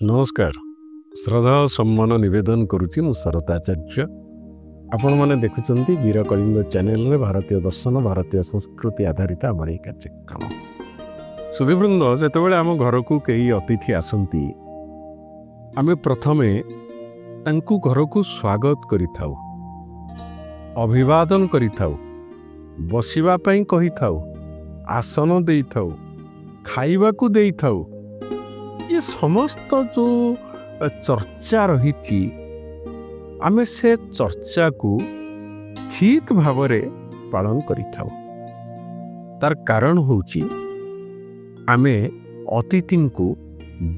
नमस्कार श्रद्धा और सम्मान नवेदन करुच्ची मु शरताचार्य आपण मैंने देखुं वीर कलिंग चैनल रे भारतीय दर्शन भारतीय संस्कृति आधारित आम ये कार्यक्रम सुधीवृंद जितेबाला आम घर को कई अतिथि आसती आम प्रथमे तांकु घर को स्वागत करिथाउ अभिवादन करिथाउ बसिबा पई कहिथाउ आसन देइथाउ खाइबा को देइथाउ ये समस्त जो चर्चा रही आमे से चर्चा को ठीक भाव पालन करिथाउ। तार कारण होची आमे अतिथि को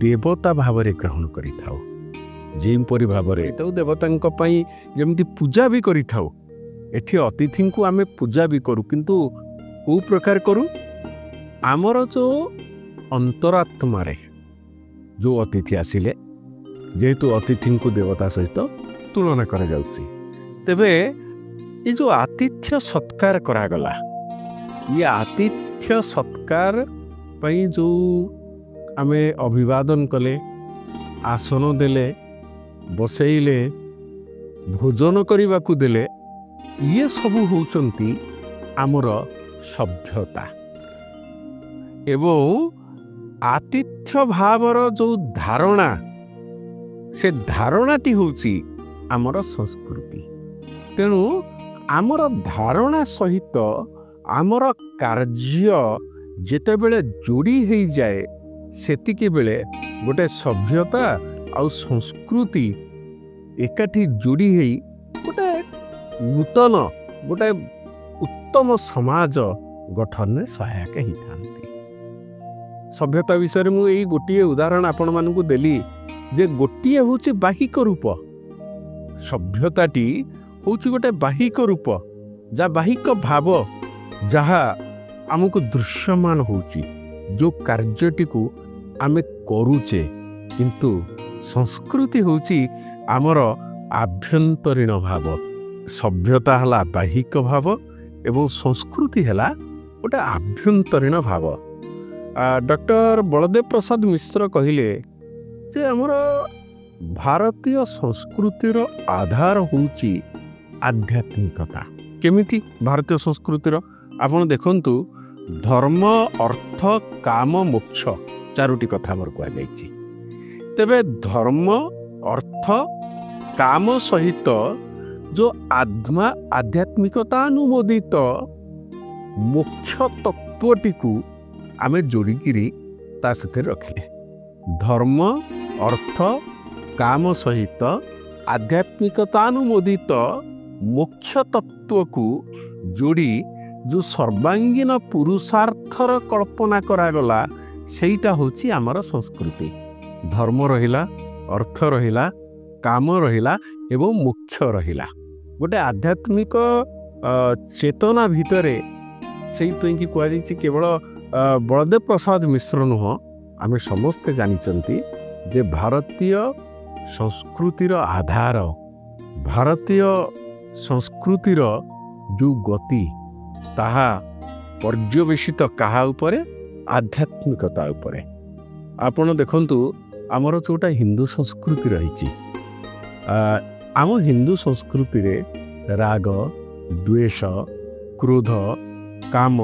देवता भाव ग्रहण करिथाउ जेपरि भाव तो देवता पई जेमती पूजा भी करिथाउ एठी अतिथि को आमे पूजा भी करू किंतु को प्रकार करू आमर जो अंतरात्मा रे जो अतिथि आसिले जेहेतु अतिथि को देवता सहित तुलना करा जाउची तेबे ये जो आतिथ्य सत्कार करागला ये आतिथ्य सत्कार पई जो आमे अभिवादन कले आसन देले बसैले भोजन करने को देले ये सब होचंती आमर सभ्यता एवं आतिथ्य भावर जो धारणा से धारणाटी होची आमर संस्कृति तेणु आमर धारणा सहित आमर कार्य जेते बेले जोड़ी हो जाए सेतिके बेले गोटे सभ्यता आउ संस्कृति एकाठी जोड़ी होई गोटे नूतन गोटे उत्तम समाज गठन में सहायक होता सभ्यता विषय में यही गोटे उदाहरण आपण मानकु देली जे गोटे होचे बाहिक रूप सभ्यताटी होची गोटे बाहिक रूप जा बाहिक भाव जहा आमको दृश्यमान होची जो कार्यटी को आमे करूचे किंतु संस्कृति होची आमर आभ्यंतरीण भाव सभ्यता हला बाहिक भाव एवं संस्कृति हला गोटे आभ्यंतरीण भाव डॉक्टर बलदेव प्रसाद मिश्र कहिले जे हमर भारतीय संस्कृतिर आधार होची आध्यात्मिकता केमिति भारतीय संस्कृतिर आपण देखंतु धर्म अर्थ काम मोक्ष चारोटी कथा हमर कुआ जाईची तेबे धर्म अर्थ काम सहित जो आत्मा आध्यात्मिकता अनुमोदित मोक्ष तत्वटी को आमे जोड़िकी ता सते रखिले धर्म अर्थ काम सहित आध्यात्मिकतानुमोदित मोक्ष तत्व को जोड़ी जो सर्वांगीन पुरुषार्थर कल्पना करागला सेटा होची आमर संस्कृति धर्म रहिला अर्थ रहिला काम रहिला एवं मोक्ष रहिला गोटे आध्यात्मिक चेतना भितरे से कह केवल बलदेव प्रसाद मिश्र नुह आमे समस्ते जानिचंती जे भारतीय संस्कृतिर आधार भारतीय संस्कृतिर जो गति ताहा पर्यवेसित कहा उपरे आध्यात्मिकता उपरे आपण देखंतु आमर जोटा हिंदू संस्कृति रही आम हिंदू संस्कृति रे राग द्वेष क्रोध काम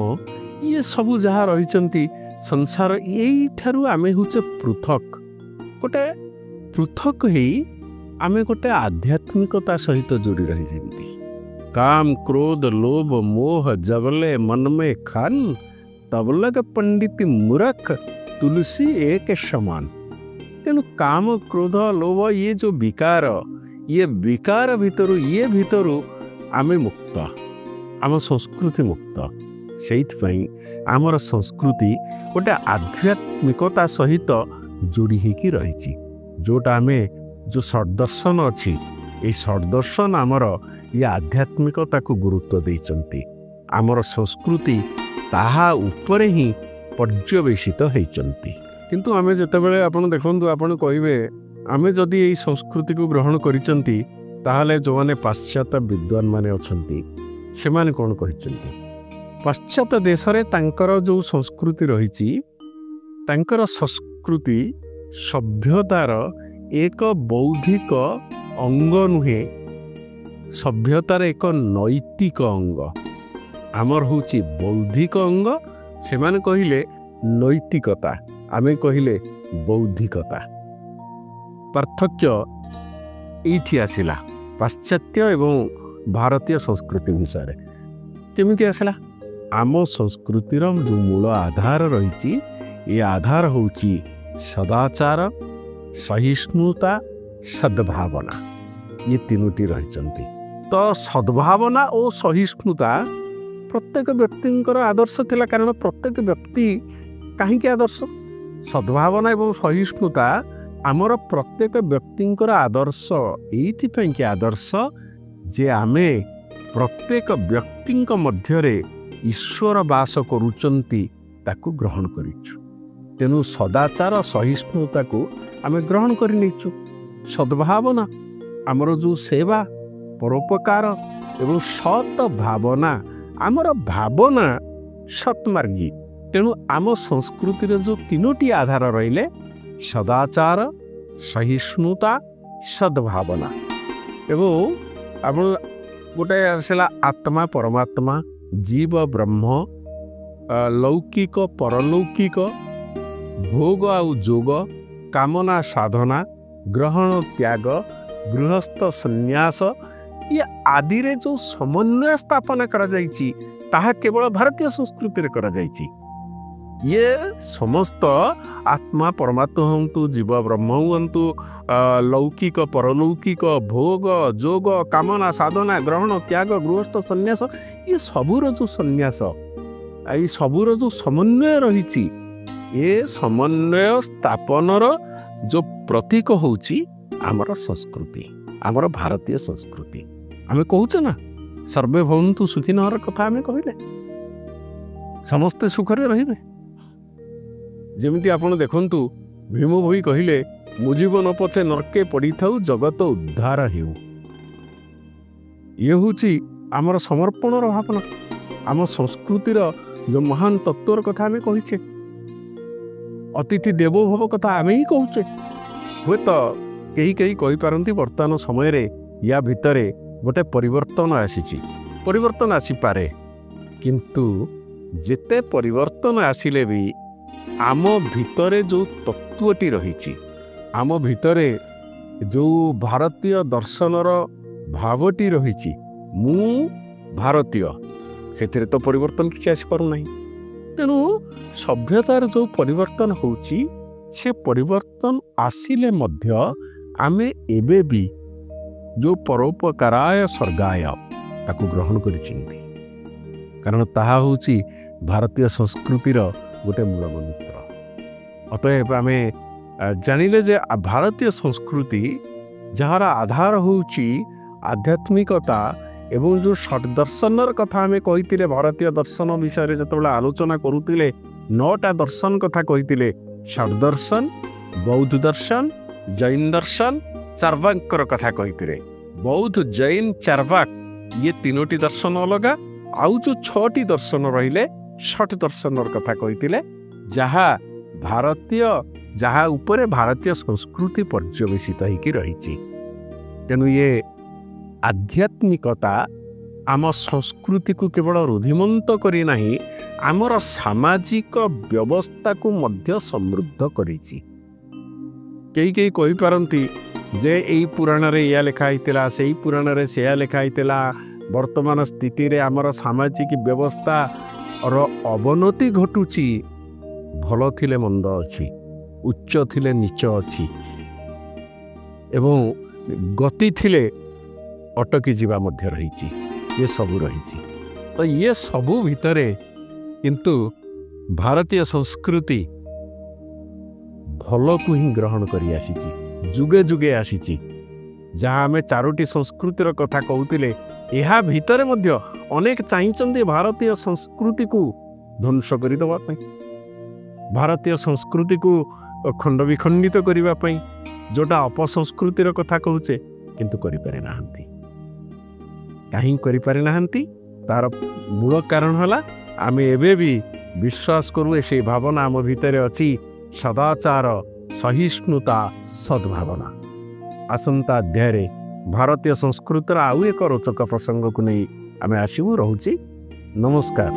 ये सबू जहाँ रही संसार यही ठारू आमे होचे पृथक गोटे पृथक ही आमे गोटे आध्यात्मिकता सहित जोड़ी रही काम क्रोध लोभ मोह जबले मन में खान तबलग पंडित मूर्ख तुलसी एक समान तेणु काम क्रोध लोभ ये जो विकार भितरु आमे मुक्त आम संस्कृति मुक्त से आमर संस्कृति गोटे आध्यात्मिकता सहित जोड़ी होकी रही जोटा आमे जो षड्दर्शन अच्छी ये षड्दर्शन आमर ये आध्यात्मिकता को गुरुत्व देइचंती आमर संस्कृति ताहा उपरे ही पर्यवेसित होइचंती किंतु आमे जेतेबेले आपण देखंतु आपण कहिबे आमे जदि ये संस्कृति को ग्रहण करिचंती ताहाले जो माने पाश्चात्य विद्वान माने अछंती से माने कोन कहिचंती पाश्चात्य देश रे तांकर जो संस्कृति रही तांकर संस्कृति ସଭ୍ୟତାର ଏକ ବୌଦ୍ଧିକ ଅଙ୍ଗ ନୁହେଁ, ସଭ୍ୟତାର ଏକ ନୈତିକ ଅଙ୍ଗ। ଆମର ହେଉଛି ବୌଦ୍ଧିକ ଅଙ୍ଗ, ସେମାନେ କହିଲେ ନୈତିକତା, ଆମେ କହିଲେ ବୌଦ୍ଧିକତା। ପାର୍ଥକ୍ୟ ଏଇଠି ଆସିଲା ପାଶ୍ଚାତ୍ୟ ଏବଂ ଭାରତୀୟ ସଂସ୍କୃତି ବିଷୟରେ। କେମିତି ଆସିଲା? ଆମ ସଂସ୍କୃତିର ଯେଉଁ ମୂଳ ଆଧାର ରହିଛି, ଏ ଆଧାର ହେଉଛି ସଦାଚାର, ସହିଷ୍ଣୁତା, ସଦ୍ଭାବନା। ଇଏ ତିନୋଟି ରହିଛନ୍ତି। ତ ସଦ୍ଭାବନା ଓ ସହିଷ୍ଣୁତା ପ୍ରତ୍ୟେକ ବ୍ୟକ୍ତିଙ୍କର ଆଦର୍ଶ ଥିଲା। କାରଣ ପ୍ରତ୍ୟେକ ବ୍ୟକ୍ତି କାହିଁକି ଆଦର୍ଶ? ସଦ୍ଭାବନା ଏବଂ ସହିଷ୍ଣୁତା ଆମର ପ୍ରତ୍ୟେକ ବ୍ୟକ୍ତିଙ୍କର ଆଦର୍ଶ ଏଇଥିପାଇଁକି ଆଦର୍ଶ ଯେ ଆମେ ପ୍ରତ୍ୟେକ ବ୍ୟକ୍ତିଙ୍କ ମଧ୍ୟରେ ଈଶ୍ୱର ବାସ କରୁଛନ୍ତି ତାକୁ ଗ୍ରହଣ କରିଛୁ। ତେଣୁ ସଦାଚାର ସହିଷ୍ଣୁତାକୁ ଆମେ ଗ୍ରହଣ କରି ନେଇଛୁ। ସଦ୍ଭାବନା ଆମର ଯେଉଁ ସେବା, ପରୋପକାର ଏବଂ ସତ୍ ଭାବନା, ଆମର ଭାବନା ସତ୍ମାର୍ଗୀ। ତେଣୁ ଆମ ସଂସ୍କୃତିର ଯେଉଁ ତିନୋଟି ଆଧାର ରହିଲେ ସଦାଚାର, ସହିଷ୍ଣୁତା, ସଦ୍ଭାବନା। ଏବଂ ଆପଣ ଗୋଟେ ଆସିଲା ଆତ୍ମା ପରମାତ୍ମା, ଜୀବ ବ୍ରହ୍ମ, ଲୌକିକ ପରଲୌକିକ, ଭୋଗ ଆଉ ଯୋଗ, କାମନା ସାଧନା, ଗ୍ରହଣ ତ୍ୟାଗ, ଗୃହସ୍ଥ ସନ୍ନ୍ୟାସ, ଇଏ ଆଦିରେ ଯେଉଁ ସମନ୍ୱୟ ସ୍ଥାପନ କରାଯାଇଛି ତାହା କେବଳ ଭାରତୀୟ ସଂସ୍କୃତିରେ କରାଯାଇଛି। ଇଏ ସମସ୍ତ ଆତ୍ମା ପରମାତ୍ମା ହୁଅନ୍ତୁ, ଜୀବ ବ୍ରହ୍ମ ହୁଅନ୍ତୁ, ଲୌକିକ ପରଲୌକିକ, ଭୋଗ ଯୋଗ, କାମନା ସାଧନା, ଗ୍ରହଣ ତ୍ୟାଗ, ଗୃହସ୍ଥ ସନ୍ନ୍ୟାସ, ଇଏ ସବୁର ଯେଉଁ ସନ୍ନ୍ୟାସ, ଏଇ ସବୁର ଯେଉଁ ସମନ୍ୱୟ ରହିଛି, ଏ ସମନ୍ୱୟ ସ୍ଥାପନର ଯେଉଁ ପ୍ରତୀକ ହେଉଛି ଆମର ସଂସ୍କୃତି, ଆମର ଭାରତୀୟ ସଂସ୍କୃତି। ଆମେ କହୁଛେ ନା ସର୍ବେ ଭବନ୍ତୁ ସୁଖିନଃର କଥା ଆମେ କହିଲେ ସମସ୍ତେ ସୁଖରେ ରହିବେ। ଯେମିତି ଆପଣ ଦେଖନ୍ତୁ, ଭୀମ ଭୋଇ କହିଲେ ମୋ ଜୀବନ ପଛେ ନର୍କେ ପଡ଼ିଥାଉ, ଜଗତ ଉଦ୍ଧାର ହେଉ। ଇଏ ହେଉଛି ଆମର ସମର୍ପଣର ଭାବନା। ଆମ ସଂସ୍କୃତିର ଯେଉଁ ମହାନ ତତ୍ତ୍ୱର କଥା ଆମେ କହିଛେ, ଅତିଥି ଦେବୋ ଭବ କଥା ଆମେ ହିଁ କହୁଛେ। ହୁଏତ କେହି କେହି କହିପାରନ୍ତି ବର୍ତ୍ତମାନ ସମୟରେ ୟା ଭିତରେ ଗୋଟେ ପରିବର୍ତ୍ତନ ଆସିଛି, ପରିବର୍ତ୍ତନ ଆସିପାରେ, କିନ୍ତୁ ଯେତେ ପରିବର୍ତ୍ତନ ଆସିଲେ ବି ଆମ ଭିତରେ ଯେଉଁ ତତ୍ତ୍ୱଟି ରହିଛି, ଆମ ଭିତରେ ଯେଉଁ ଭାରତୀୟ ଦର୍ଶନର ଭାବଟି ରହିଛି, ମୁଁ ଭାରତୀୟ, ସେଥିରେ ତ ପରିବର୍ତ୍ତନ କିଛି ଆସିପାରୁନାହିଁ। ତେଣୁ ସଭ୍ୟତାର ଯେଉଁ ପରିବର୍ତ୍ତନ ହେଉଛି, ସେ ପରିବର୍ତ୍ତନ ଆସିଲେ ମଧ୍ୟ ଆମେ ଏବେ ବି ଯେଉଁ ପରୋପକାରାୟ ସ୍ୱର୍ଗାୟ ତାକୁ ଗ୍ରହଣ କରିଛନ୍ତି। କାରଣ ତାହା ହେଉଛି ଭାରତୀୟ ସଂସ୍କୃତିର ଗୋଟେ ମୂଳ ମନ୍ତ୍ର। ଅତଏବ ଆମେ ଜାଣିଲେ ଯେ ଭାରତୀୟ ସଂସ୍କୃତି ଯାହାର ଆଧାର ହେଉଛି ଆଧ୍ୟାତ୍ମିକତା ଏବଂ ଯେଉଁ ଷଡ଼ଦର୍ଶନର କଥା ଆମେ କହିଥିଲେ, ଭାରତୀୟ ଦର୍ଶନ ବିଷୟରେ ଯେତେବେଳେ ଆଲୋଚନା କରୁଥିଲେ 9ଟା ଦର୍ଶନ କଥା କହିଥିଲେ, ଷଡ଼ଦର୍ଶନ, ବୌଦ୍ଧ ଦର୍ଶନ, ଜୈନ ଦର୍ଶନ, ଚାର୍ବାକଙ୍କର କଥା କହିଥିଲେ। ବୌଦ୍ଧ, ଜୈନ, ଚାର୍ବାକ ଇଏ ତିନୋଟି ଦର୍ଶନ ଅଲଗା, ଆଉ ଯେଉଁ 6ଟି ଦର୍ଶନ ରହିଲେ ଷଟ୍ ଦର୍ଶନର କଥା କହିଥିଲେ, ଯାହା ଉପରେ ଭାରତୀୟ ସଂସ୍କୃତି ପର୍ଯ୍ୟବେସିତ ହେଇକି ରହିଛି। ତେଣୁ ଇଏ ଆଧ୍ୟାତ୍ମିକତା ଆମ ସଂସ୍କୃତିକୁ କେବଳ ରୁଧିମନ୍ତ କରି ନାହିଁ, ଆମର ସାମାଜିକ ବ୍ୟବସ୍ଥାକୁ ମଧ୍ୟ ସମୃଦ୍ଧ କରିଛି। କେହି କେହି କହିପାରନ୍ତି ଯେ ଏଇ ପୁରାଣରେ ଏଇଆ ଲେଖା ହେଇଥିଲା, ସେଇ ପୁରାଣରେ ସେୟା ଲେଖା ହେଇଥିଲା, ବର୍ତ୍ତମାନ ସ୍ଥିତିରେ ଆମର ସାମାଜିକ ବ୍ୟବସ୍ଥାର ଅବନତି ଘଟୁଛି। ଭଲ ଥିଲେ ମନ୍ଦ ଅଛି, ଉଚ୍ଚ ଥିଲେ ନୀଚ ଅଛି, ଏବଂ ଗତି ଥିଲେ ଅଟକି ଯିବା ମଧ୍ୟ ରହିଛି। ଇଏ ସବୁ ରହିଛି। ତ ଇଏ ସବୁ ଭିତରେ କିନ୍ତୁ ଭାରତୀୟ ସଂସ୍କୃତି ଭଲକୁ ହିଁ ଗ୍ରହଣ କରି ଆସିଛି, ଯୁଗେ ଯୁଗେ ଆସିଛି। ଯାହା ଆମେ 4ଟି ସଂସ୍କୃତିର କଥା କହୁଥିଲେ, ଏହା ଭିତରେ ମଧ୍ୟ ଅନେକ ଚାହିଁଛନ୍ତି ଭାରତୀୟ ସଂସ୍କୃତିକୁ ଧ୍ୱଂସ କରିଦେବା ପାଇଁ, ଭାରତୀୟ ସଂସ୍କୃତିକୁ ଖଣ୍ଡ ବିଖଣ୍ଡିତ କରିବା ପାଇଁ, ଯେଉଁଟା ଅପସଂସ୍କୃତିର କଥା କହୁଛେ, କିନ୍ତୁ କରିପାରି ନାହାନ୍ତି। କାହିଁକି କରିପାରି ନାହାନ୍ତି? ତାର ମୂଳ କାରଣ ହେଲା ଆମେ ଏବେ ବି ବିଶ୍ୱାସ କରୁ, ସେଇ ଭାବନା ଆମ ଭିତରେ ଅଛି, ସଦାଚାର, सहिष्णुता सद्भावना। आसंता अध्याय भारतीय संस्कृतिर आउ एक रोचक प्रसंग को नहीं आम आसबू। रोची नमस्कार।